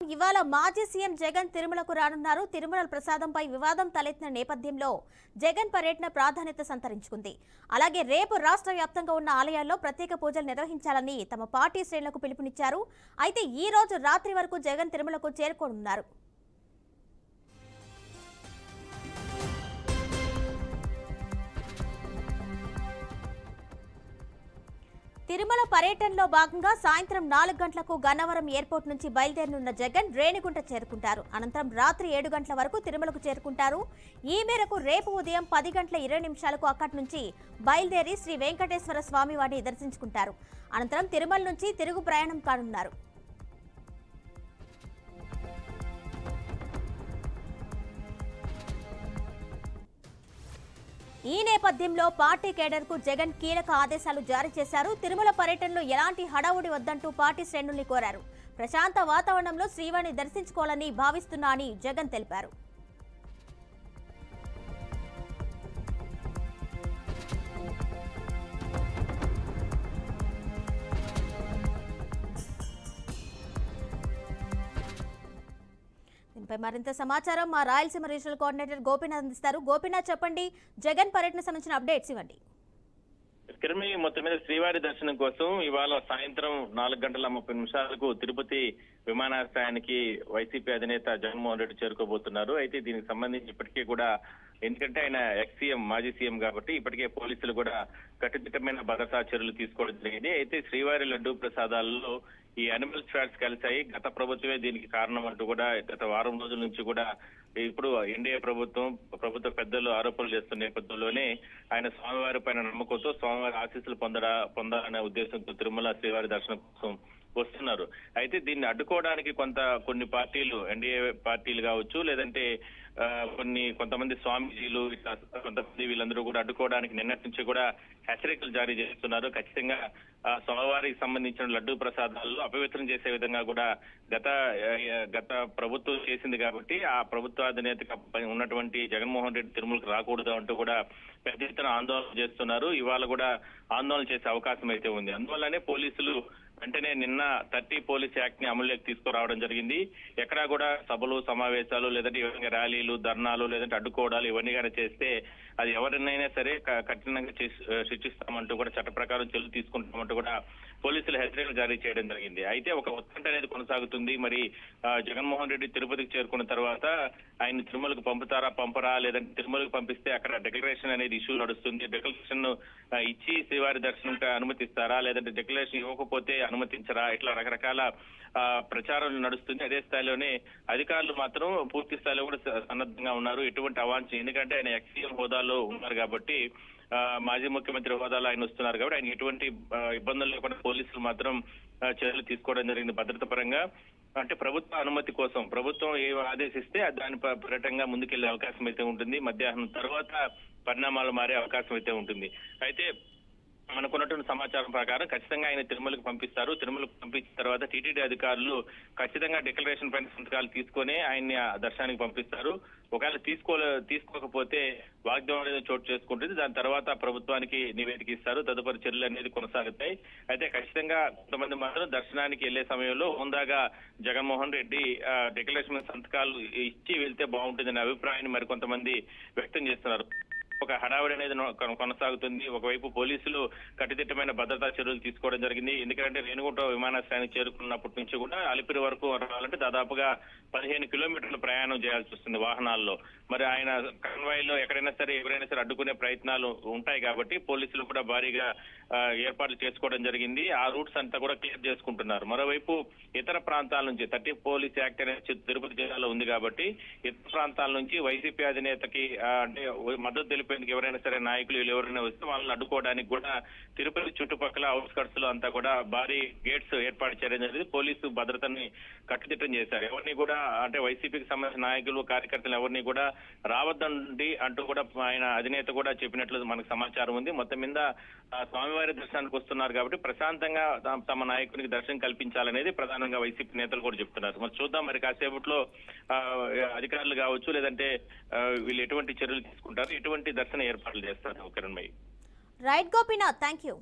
ఇవాళ మాజీ సీఎం జగన్ తిరుమలకు రానున్నారు. తిరుమల ప్రసాదంపై వివాదం తలెత్తిన నేపథ్యంలో జగన్ పర్యటన ప్రాధాన్యత సంతరించుకుంది. అలాగే రేపు రాష్ట్ర వ్యాప్తంగా ఉన్న ఆలయాల్లో ప్రత్యేక పూజలు నిర్వహించాలని తమ పార్టీ శ్రేణులకు పిలుపునిచ్చారు. అయితే ఈ రోజు రాత్రి వరకు జగన్ తిరుమలకు చేరుకోనున్నారు. తిరుమల పర్యటనలో భాగంగా సాయంత్రం 4 గంటలకు గన్నవరం ఎయిర్పోర్ట్ నుంచి బయలుదేరనున్న జగన్ రేణిగుంట చేరుకుంటారు. అనంతరం రాత్రి 7 గంటల వరకు తిరుమలకు చేరుకుంటారు. ఈ మేరకు రేపు ఉదయం 10 గంటల 20 నిమిషాలకు అక్కడి నుంచి బయలుదేరి శ్రీ వెంకటేశ్వర స్వామి వారిని దర్శించుకుంటారు. అనంతరం తిరుమల నుంచి తిరుగు ప్రయాణం కానున్నారు. ఈ నేపథ్యంలో పార్టీ కేడర్కు జగన్ కీలక ఆదేశాలు జారీ చేశారు. తిరుమల పర్యటనలో ఎలాంటి హడావుడి వద్దంటూ పార్టీ శ్రేణుల్ని కోరారు. ప్రశాంత వాతావరణంలో శ్రీవారిని దర్శించుకోవాలని భావిస్తున్నా అని జగన్ తెలిపారు. దీనిపై మరింత సమాచారం మా రాయలసీమ రీజనల్ కోఆర్డినేటర్ గోపీనాథ్ అందిస్తారు. గోపీనాథ్, చెప్పండి, జగన్ పర్యటన సంబంధించిన అప్డేట్స్ ఇవ్వండి. మొత్తం మీద శ్రీవారి దర్శనం కోసం ఇవాళ సాయంత్రం 4 గంటల 30 నిమిషాలకు తిరుపతి విమానాశ్రయానికి వైసీపీ అధినేత జగన్మోహన్ రెడ్డి చేరుకోబోతున్నారు. అయితే దీనికి సంబంధించి ఇప్పటికే కూడా, ఎందుకంటే ఆయన ఎక్స్ సీఎం, మాజీ సీఎం కాబట్టి ఇప్పటికే పోలీసులు కూడా కట్టుదిట్టమైన భద్రతా చర్యలు తీసుకోవడం జరిగింది. అయితే శ్రీవారి లడ్డూ ప్రసాదాలలో ఈ అనిమల్ ఫ్యాట్స్ కలిశాయి. గత ప్రభుత్వమే దీనికి కారణం అంటూ కూడా గత వారం రోజుల నుంచి కూడా ఇప్పుడు ఎన్డీఏ ప్రభుత్వ పెద్దలు ఆరోపణలు చేస్తున్న నేపథ్యంలోనే ఆయన స్వామివారి పైన నమ్మకంతో స్వామివారి ఆశీస్సులు పొందాలనే ఉద్దేశంతో తిరుమల శ్రీవారి దర్శనం కోసం వస్తున్నారు. అయితే దీన్ని అడ్డుకోవడానికి కొన్ని పార్టీలు, ఎన్డీఏ పార్టీలు కావచ్చు, లేదంటే కొంతమంది స్వామీజీలు, కొంతమంది వీళ్ళందరూ కూడా అడ్డుకోవడానికి నిన్నటి నుంచి కూడా హెచ్చరికలు జారీ చేస్తున్నారు. ఖచ్చితంగా స్వామివారికి సంబంధించిన లడ్డూ ప్రసాదాలు అపవిత్రం చేసే విధంగా కూడా గత ప్రభుత్వం చేసింది కాబట్టి ఆ ప్రభుత్వ అధినేతగా ఉన్నటువంటి జగన్మోహన్ రెడ్డి తిరుమలకు రాకూడదు అంటూ కూడా పెద్ద ఎత్తున ఆందోళన చేస్తున్నారు. ఇవాళ కూడా ఆందోళన చేసే అవకాశం అయితే ఉంది. అందువల్లనే పోలీసులు వెంటనే నిన్న 30 పోలీస్ యాక్ట్ ని అమలులోకి తీసుకురావడం జరిగింది. ఎక్కడా కూడా సభలు, సమావేశాలు, లేదంటే ర్యాలీలు, ధర్నాలు, లేదంటే అడ్డుకోవడాలు ఇవన్నీ కానీ చేస్తే అది ఎవరినైనా సరే కఠినంగా శిక్షిస్తామంటూ కూడా చట్ట ప్రకారం చర్యలు తీసుకుంటామంటూ కూడా పోలీసులు హెచ్చరికలు జారీ చేయడం జరిగింది. అయితే ఒక ఉత్కంఠ అనేది కొనసాగుతుంది. మరి జగన్మోహన్ రెడ్డి తిరుపతికి చేరుకున్న తర్వాత ఆయన తిరుమలకు పంపరా, లేదంటే తిరుమలకు పంపిస్తే అక్కడ డిక్లరేషన్ అనేది ఇష్యూ నడుస్తుంది. డిక్లరేషన్ ఇచ్చి శ్రీవారి దర్శనం అనుమతిస్తారా, లేదంటే డిక్లరేషన్ ఇవ్వకపోతే అనుమతించరా, ఇట్లా రకరకాల ప్రచారం నడుస్తుంది. అదే స్థాయిలోనే అధికారులు మాత్రం పూర్తి స్థాయిలో కూడా సన్నద్ధంగా ఉన్నారు. ఎటువంటి అవాంఛనీయం, ఎందుకంటే ఆయన ఎక్స్ హోదాలో ఉన్నారు కాబట్టి, మాజీ ముఖ్యమంత్రి హోదాలో ఆయన వస్తున్నారు కాబట్టి ఆయన ఎటువంటి ఇబ్బందులు లేకుండా పోలీసులు మాత్రం చర్యలు తీసుకోవడం జరిగింది భద్రత పరంగా. అంటే ప్రభుత్వ అనుమతి కోసం ప్రభుత్వం ఏ ఆదేశిస్తే దాని పర్యటనగా ముందుకెళ్లే అవకాశం అయితే ఉంటుంది. మధ్యాహ్నం తర్వాత పరిణామాలు మారే అవకాశం అయితే ఉంటుంది. అయితే మనకున్నటువంటి సమాచారం ప్రకారం ఖచ్చితంగా ఆయన తిరుమలకు పంపిస్తారు. తిరుమలకు పంపించిన తర్వాత టీటీడీ అధికారులు ఖచ్చితంగా డిక్లరేషన్ పైన సంతకాలు తీసుకొని ఆయన్ని దర్శనానికి పంపిస్తారు. ఒకవేళ తీసుకోకపోతే వాగ్దానం అనేది చోటు చేసుకుంటుంది. దాని తర్వాత ప్రభుత్వానికి నివేదిక ఇస్తారు. తదుపరి చర్యలు అనేది కొనసాగుతాయి. అయితే ఖచ్చితంగా కొంతమంది మాత్రం దర్శనానికి వెళ్లే సమయంలో హోందాగా జగన్మోహన్ రెడ్డి డిక్లరేషన్ సంతకాలు ఇచ్చి వెళ్తే బాగుంటుందనే అభిప్రాయాన్ని మరికొంతమంది వ్యక్తం చేస్తున్నారు. ఒక హడావిడి అనేది కొనసాగుతుంది. ఒకవైపు పోలీసులు కట్టుదిట్టమైన భద్రతా చర్యలు తీసుకోవడం జరిగింది. ఎందుకంటే రేణిగుంట విమానాశ్రయానికి చేరుకున్నప్పటి నుంచి కూడా అలిపిరి వరకు రావాలంటే దాదాపుగా 15 కిలోమీటర్ల ప్రయాణం చేయాల్సి వస్తుంది వాహనాల్లో. మరి ఆయన కాన్వాయ్ లో ఎవరైనా సరే అడ్డుకునే ప్రయత్నాలు ఉంటాయి కాబట్టి పోలీసులు కూడా భారీగా ఏర్పాట్లు చేసుకోవడం జరిగింది. ఆ రూట్స్ అంతా కూడా క్లియర్ చేసుకుంటున్నారు. మరోవైపు ఇతర ప్రాంతాల నుంచి 30 పోలీస్ యాక్ట్ అనేది తిరుపతి జిల్లాలో ఉంది కాబట్టి ఇతర ప్రాంతాల నుంచి వైసీపీ అధినేతకి అంటే మద్దతు తెలిపేందుకు ఎవరైనా సరే నాయకులు ఎవరైనా వస్తే వాళ్ళని అడ్డుకోవడానికి కూడా తిరుపతి చుట్టుపక్కల అవుట్స్కట్స్ లో అంతా కూడా భారీ గేట్స్ ఏర్పాటు చేయడం జరిగింది. పోలీసు భద్రతని కట్టుదిట్టం చేశారు. ఎవరిని కూడా అంటే వైసీపీకి సంబంధించిన నాయకులు, కార్యకర్తలు ఎవరిని కూడా రావద్దండి అంటూ కూడా ఆయన అధినేత కూడా చెప్పినట్లు మనకు సమాచారం ఉంది. మొత్తం మీద స్వామివారి దర్శనానికి వస్తున్నారు కాబట్టి ప్రశాంతంగా తమ నాయకునికి దర్శనం కల్పించాలనేది ప్రధానంగా వైసీపీ నేతలు కూడా చెప్తున్నారు. మరి చూద్దాం, మరి కాసేపట్లో అధికారులు కావచ్చు, లేదంటే వీళ్ళు ఎటువంటి చర్యలు తీసుకుంటారు, ఎటువంటి దర్శన ఏర్పాట్లు చేస్తారు. Kiranmayi. Right Gopinath, thank you.